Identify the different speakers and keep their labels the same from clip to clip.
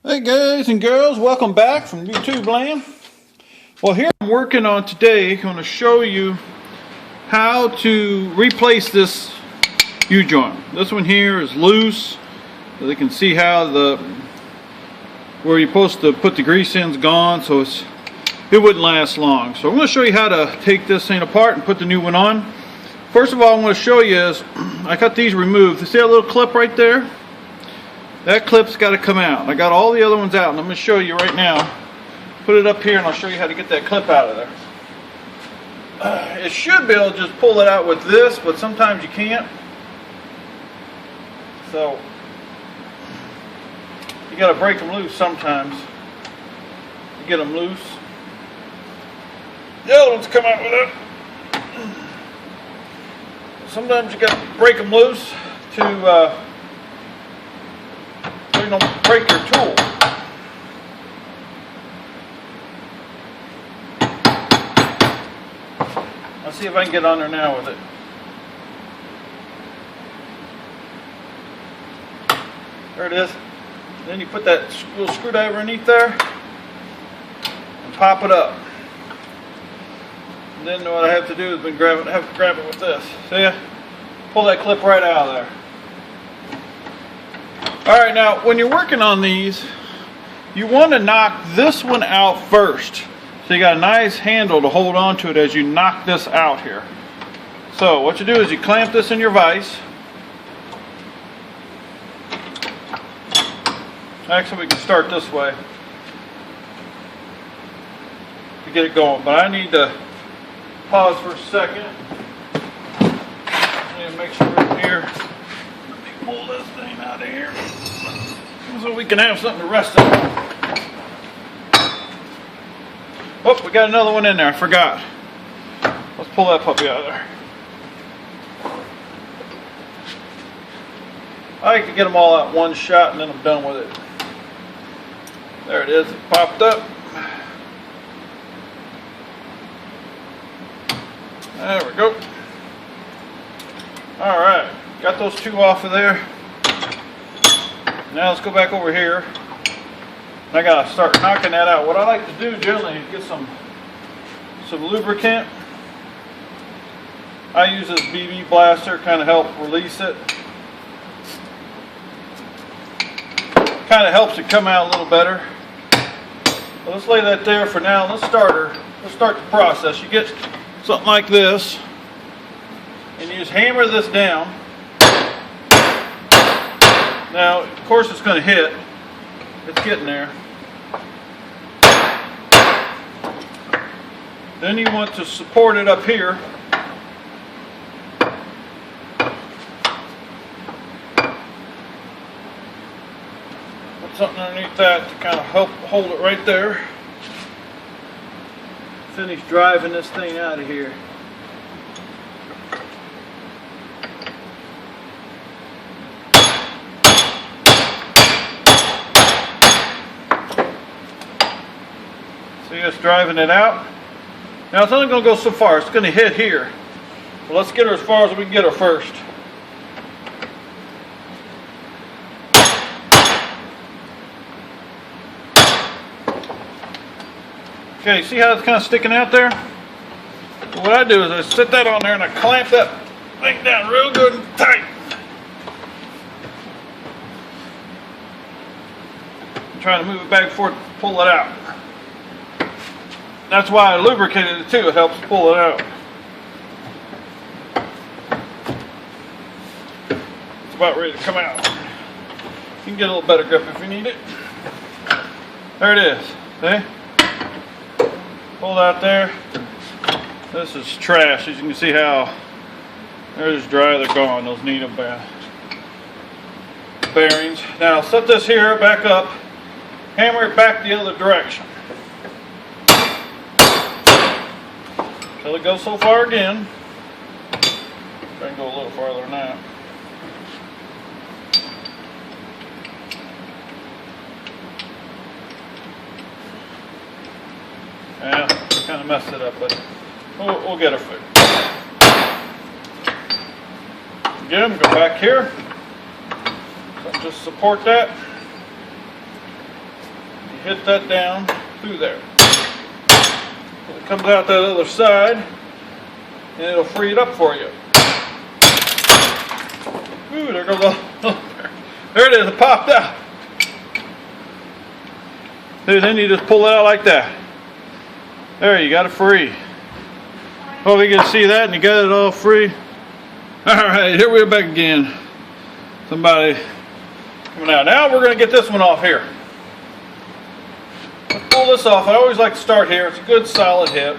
Speaker 1: Hey guys and girls, welcome back from YouTube land. Well, here I'm working on today, I'm going to show you how to replace this U-joint. This one here is loose. So you can see how where you're supposed to put the grease in's gone, so it wouldn't last long. So I'm going to show you how to take this thing apart and put the new one on. First of all, I'm going to show you is I got these removed. You see that little clip right there? That clip's got to come out. I got all the other ones out, and I'm going to show you right now. Put it up here and I'll show you how to get that clip out of there. It should be able to just pull it out with this, but sometimes you can't. So you got to break them loose sometimes. You get them loose. The other ones come out with it. Sometimes you got to break them loose to so you don't break your tool. Let's see if I can get on there now with it. There it is. Then you put that little screwdriver underneath there and pop it up. And then what I have to do is grab it with this. See? Pull that clip right out of there. Alright, now when you're working on these, you want to knock this one out first. So you got a nice handle to hold on to it as you knock this out here. So what you do is you clamp this in your vise. Actually, we can start this way to get it going, but I need to pause for a second. And make sure we're in here. Let me pull this thing out of here so we can have something to rest on. Oh, we got another one in there. I forgot. Let's pull that puppy out of there. I like to get them all out in one shot and then I'm done with it. There it is. It popped up. There we go. Alright, got those two off of there. Now let's go back over here. I gotta start knocking that out. What I like to do generally is get some lubricant. I use this BB blaster, kind of help release it. Kind of helps it come out a little better. Well, let's lay that there for now. Let's start the process. You get something like this, and you just hammer this down. Now, of course, it's going to hit. It's getting there. Then you want to support it up here. Put something underneath that to kind of help hold it right there. Finish driving this thing out of here. See, it's driving it out. Now it's only going to go so far. It's going to hit here. Well, let's get her as far as we can get her first. Okay, see how it's kind of sticking out there? Well, what I do is I sit that on there and I clamp that thing down real good and tight. I'm trying to move it back before it pull it out. That's why I lubricated it too. It helps pull it out. It's about ready to come out. You can get a little better grip if you need it. There it is. See? Pulled out there. This is trash. As you can see how they're just dry. They're gone. Those needle bearings. Now set this here back up. Hammer it back the other direction. Till it goes so far again. I can go a little farther than that. Yeah, kind of messed it up, but we'll get her fixed. Again, go back here. So just support that. hit that down through there. It comes out that other side, and it'll free it up for you. Ooh, there goes all. There it is, it popped out. Then you just pull it out like that. There, you got it free. Hope you can see that and you got it all free. Alright, here we're back again. Somebody coming out. Now we're going to get this one off here. Let's pull this off. I always like to start here. It's a good solid hit.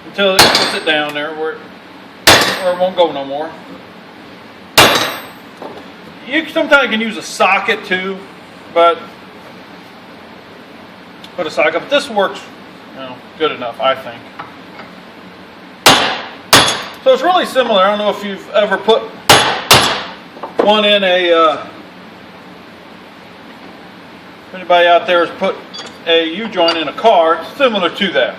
Speaker 1: Until it puts it down there where it won't go no more. You sometimes can use a socket too, but put a socket. But this works, good enough, I think. So it's really similar. I don't know if you've ever put one in a. If anybody out there has put a U-joint in a car, it's similar to that.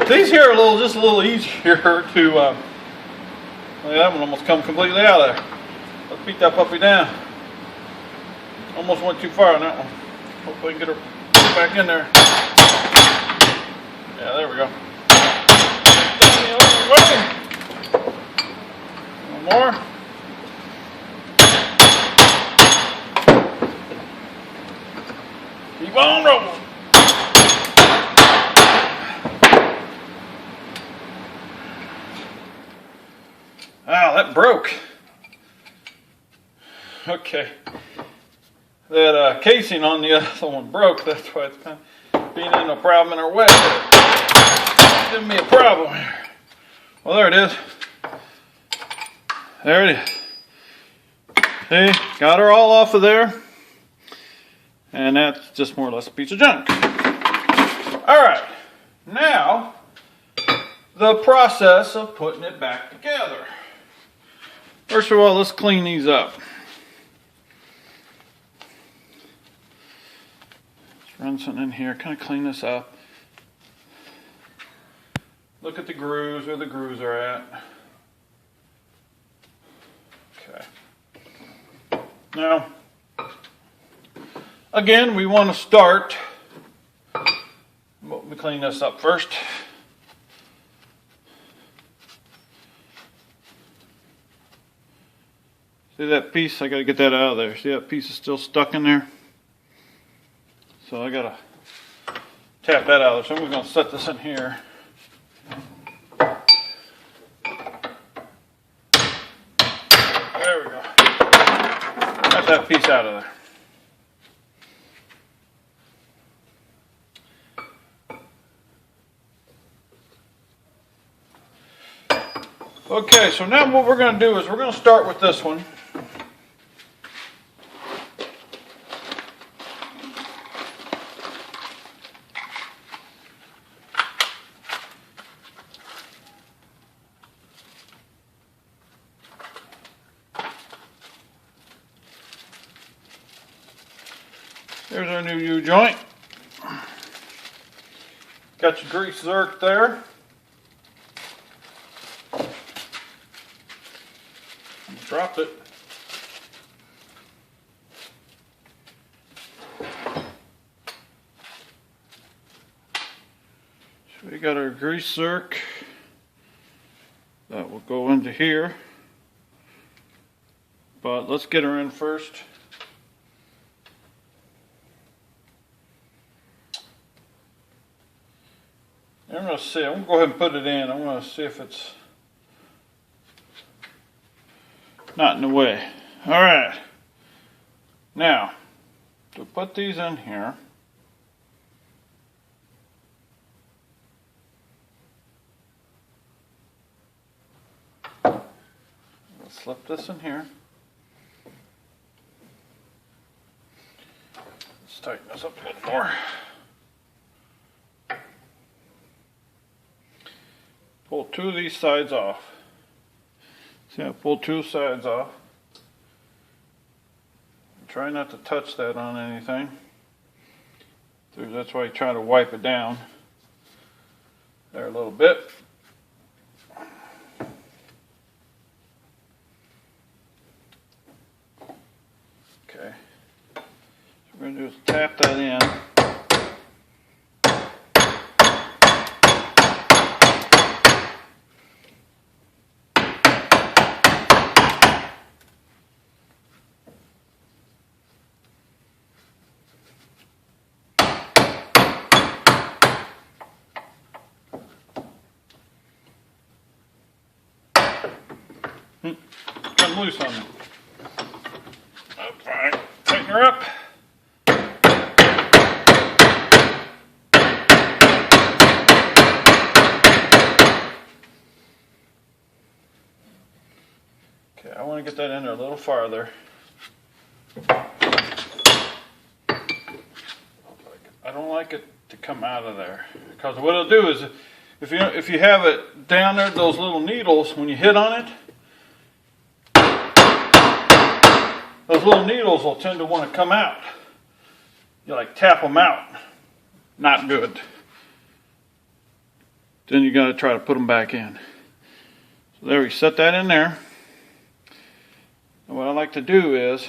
Speaker 1: These here are just a little easier to. Well, that one almost come completely out of there. Let's beat that puppy down. Almost went too far on that one. Hopefully we can get her back in there. Yeah, there we go. One more. Keep on rolling. Wow, that broke. Okay. That casing on the other one broke. That's why it's kind of being a problem in our way. Giving me a problem here. Well, there it is. There it is. See, got her all off of there. And that's just more or less a piece of junk. Alright, now the process of putting it back together. First of all, let's clean these up. Let's run something in here, kind of clean this up. Look at the grooves, where the grooves are at. Okay. Now, again, we want to start. Let me clean this up first. See that piece? I got to get that out of there. See that piece is still stuck in there? So I got to tap that out. So I'm going to set this in here. There we go. Got that piece out of there. Okay, so now what we're going to do is we're going to start with this one. Here's our new U-joint. Got your grease zerk there. Dropped it. So we got our grease zerk. That will go into here. But let's get her in first. I'm going to see. I'm going to go ahead and put it in. I'm going to see if it's not in the way. All right. Now, to put these in here, let's slip this in here. Let's tighten this up a little more. Pull two of these sides off. See, I pulled two sides off. Try not to touch that on anything. That's why you try to wipe it down there a little bit. Okay. we're going to do is tap that in. Come loose on me. Alright, tighten her up. Okay, I want to get that in there a little farther. I don't like it to come out of there, because what it'll do is, if you have it down there, those little needles, when you hit on it, those little needles will tend to want to come out. You like tap them out. Not good. Then you got to try to put them back in. So there, we set that in there. And what I like to do is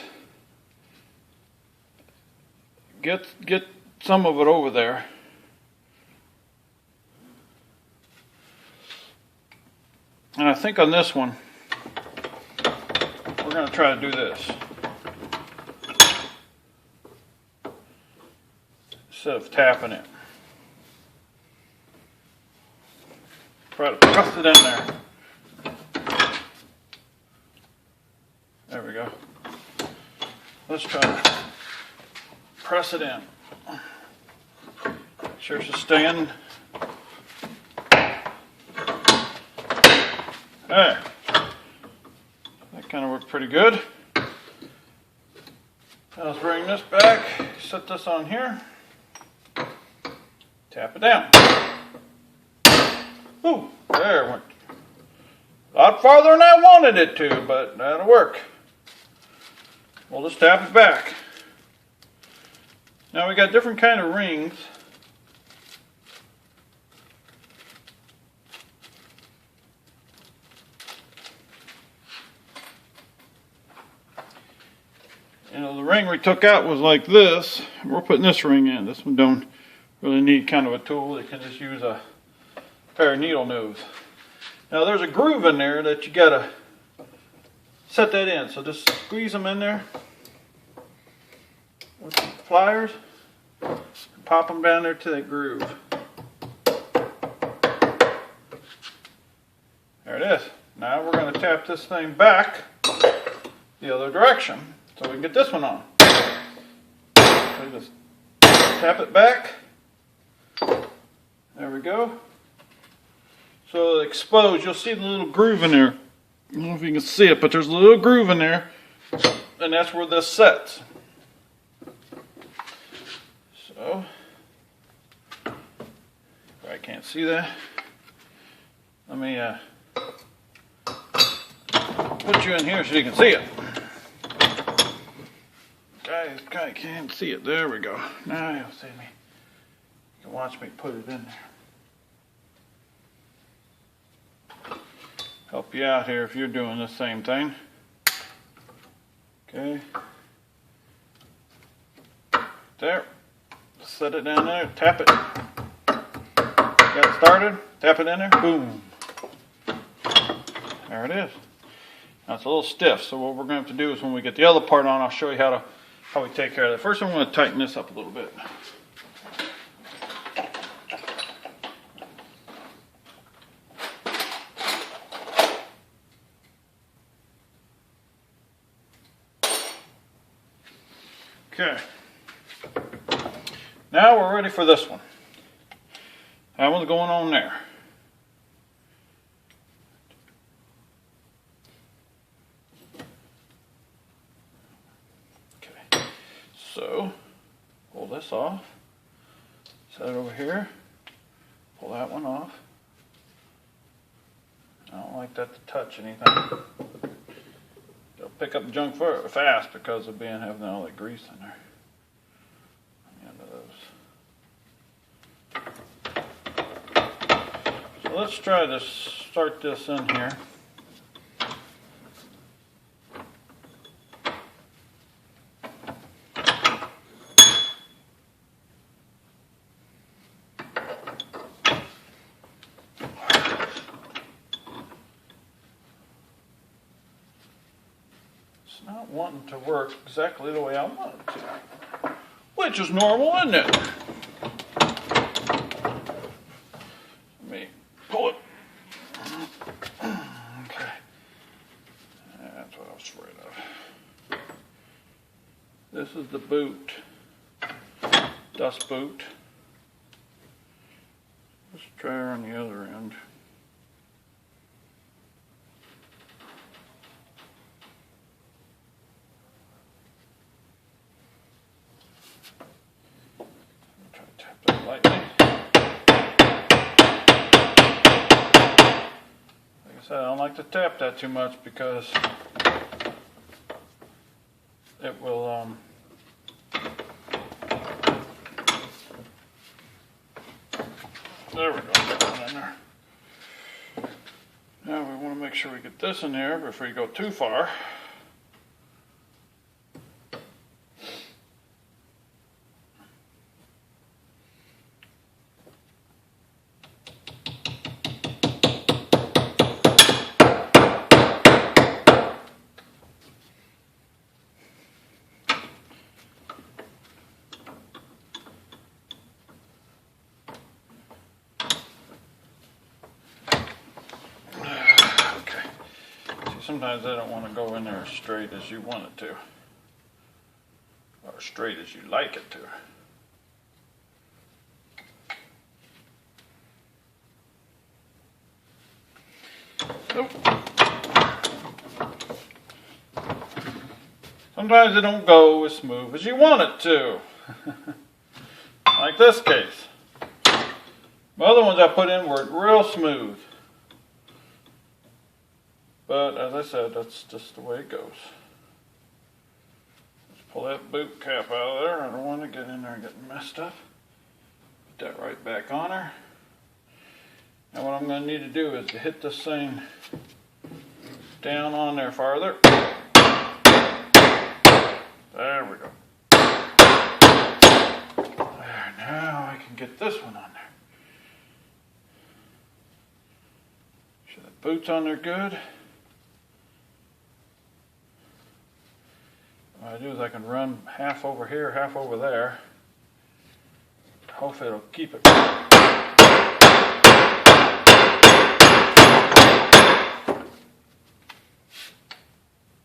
Speaker 1: get some of it over there. And I think on this one, we're going to try to do this. Instead of tapping it. Try to press it in there. There we go. Let's try to press it in. Make sure it's staying. There. That kind of worked pretty good. Now let's bring this back. Set this on here. Tap it down. Ooh, there it went. A lot farther than I wanted it to, but that'll work. We'll just tap it back. Now we got different kind of rings. You know, the ring we took out was like this. We're putting this ring in. This one don't really need kind of a tool. You can just use a pair of needle nose. Now there's a groove in there that you gotta set that in. So just squeeze them in there with the pliers. Pop them down there to that groove. There it is. Now we're going to tap this thing back the other direction so we can get this one on. So just tap it back. There we go. So exposed, you'll see the little groove in there. I don't know if you can see it, but there's a little groove in there, and that's where this sets. So, I can't see that. Let me put you in here so you can see it. Guys, can't see it. There we go. Now you'll see me. You can watch me put it in there. Help you out here if you're doing the same thing. Okay. There. Set it down there. Tap it. Got it started. Tap it in there. Boom. There it is. Now it's a little stiff, so what we're going to have to do is when we get the other part on, I'll show you how we take care of it. First I'm going to tighten this up a little bit. Okay. Now we're ready for this one. That one's going on there. Okay. So, pull this off. Set it over here. Pull that one off. I don't like that to touch anything. It'll pick up junk fast because of having all that grease in there. So let's try to start this in here. It's not wanting to work exactly the way I want it to. Which is normal, isn't it? Let me pull it. Okay. That's what I was afraid of. This is the boot. Dust boot. Let's try her on the other end. Try to tap that lightly. Like I said, I don't like to tap that too much because it will there we go, got one in there. Now we want to make sure we get this in there before you go too far. Sometimes they don't want to go in there as straight as you want it to, or straight as you like it to. Nope. Sometimes they don't go as smooth as you want it to. Like this case. The other ones I put in were real smooth. But as I said, that's just the way it goes. Let's pull that boot cap out of there. I don't want to get in there and get messed up. Put that right back on her. Now what I'm going to need to do is to hit this thing down on there farther. There we go. There, now I can get this one on there. Make sure the boot's on there good. What I do is I can run half over here, half over there. Hopefully it'll keep it.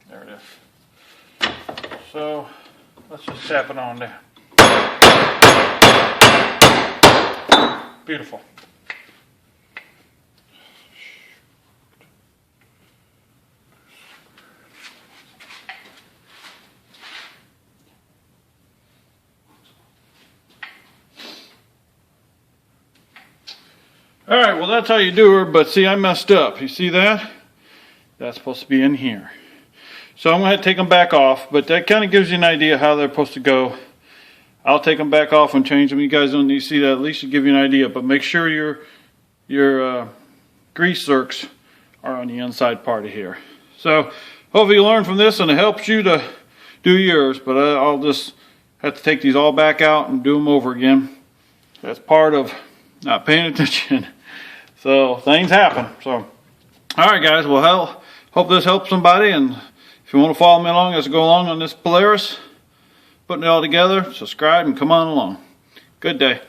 Speaker 1: There it is. So let's just tap it on down. Beautiful. Alright, well that's how you do her, but see I messed up. You see that? That's supposed to be in here. So I'm going to take them back off, but that kind of gives you an idea how they're supposed to go. I'll take them back off and change them. You guys don't need to see that, at least to give you an idea. But make sure your grease zerks are on the inside part of here. So hopefully you learn from this and it helps you to do yours. But I'll just have to take these all back out and do them over again. That's part of not paying attention. So things happen. So alright guys, well hope this helps somebody, and if you want to follow me along as I go along on this Polaris, putting it all together, subscribe and come on along. Good day.